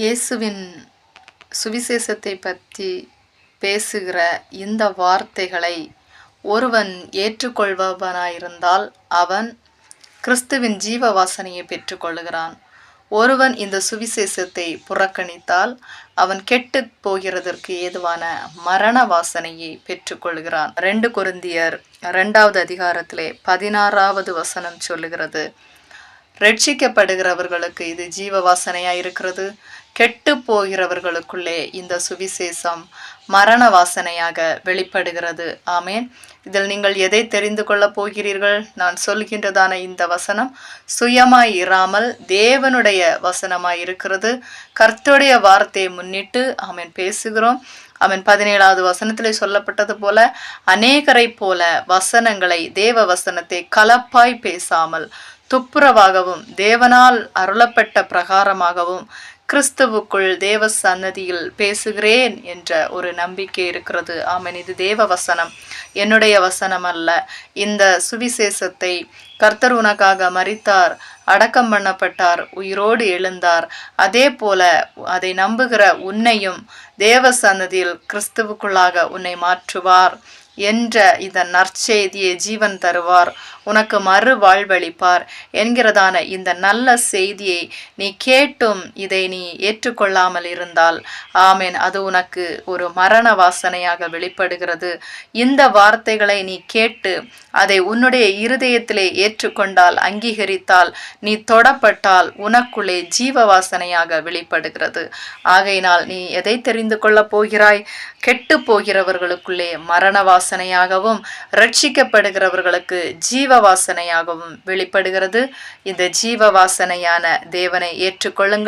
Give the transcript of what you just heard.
இயேசுவின் சுவிசேஷத்தை பற்றி பேசுகிற இந்த வார்த்தைகளை ஒருவன் ஏற்றுக்கொள்பவனாயிருந்தால் அவன் கிறிஸ்துவின் ஜீவ வாசனையை பெற்றுக்கொள்கிறான். ஒருவன் இந்த சுவிசேஷத்தை புறக்கணித்தால் அவன் கெட்டு போகிறதற்கு ஏதுவான மரண வாசனையை பெற்றுக்கொள்கிறான். 2 கொரிந்தியர் 2வது அதிகாரத்திலே 16வது வசனம் சொல்லுகிறது, ரட்சிக்கப்படுகிறவர்களுக்கு இது ஜீவ வாசனையாக இருக்கிறது, கெட்டு போகிறவர்களுக்குள்ளே இந்த சுவிசேஷம் மரண வாசனையாக வெளிப்படுகிறது. ஆமேன். இதில் நீங்கள் எதை தெரிந்து கொள்ளப் போகிறீர்கள்? நான் சொல்கின்றதான இந்த வசனம் சுயமாய் இராமல் தேவனுடைய வசனமாய் இருக்கிறது. கர்த்தருடைய வார்த்தையை முன்னிட்டு ஆமேன் பேசுகிறோம். அவன் 17வது வசனத்திலே சொல்லப்பட்டது போல அநேகரை போல வசனங்களை தேவ வசனத்தை கலப்பாய் பேசாமல் துப்புரவாகவும் தேவனால் அருளப்பட்ட பிரகாரமாகவும் கிறிஸ்துவுக்குள் தேவ சன்னதியில் பேசுகிறேன் என்ற ஒரு நம்பிக்கை இருக்கிறது. ஆமன். இது தேவ வசனம், என்னுடைய வசனம் அல்ல. இந்த சுவிசேஷத்தை கர்த்தர் உனக்காக மரித்தார், அடக்கம் பண்ணப்பட்டார், உயிரோடு எழுந்தார். அதே போல அதை நம்புகிற உன்னையும் தேவ சன்னதியில் கிறிஸ்துவுக்குள்ளாக உன்னை மாற்றுவார் என்ற இந்த நற்செய்தியை ஜீவன் தருவார், உனக்கு மறு வாழ்வளிப்பார் என்கிறதான இந்த நல்ல செய்தியை நீ கேட்டும் இதை நீ ஏற்றுக்கொள்ளாமல் இருந்தால் ஆமேன், அது உனக்கு ஒரு மரண வாசனையாக வெளிப்படுகிறது. இந்த வார்த்தைகளை நீ கேட்டு அதை உன்னுடைய இருதயத்திலே ஏற்றுக்கொண்டால், அங்கீகரித்தால், நீ தொடப்பட்டால் உனக்குள்ளே ஜீவ வாசனையாக வெளிப்படுகிறது. ஆகையினால் நீ எதை தெரிந்து கொள்ளப் போகிறாய்? கெட்டு போகிறவர்களுக்குள்ளே மரண வாசனையாகவும் ரட்சிக்கப்படுகிறவர்களுக்கு ஜீவ வாசனையாகவும் வெளிப்படுகிறது. இந்த ஜீவ வாசனையான தேவனை ஏற்றுக்கொள்ளுங்கள்.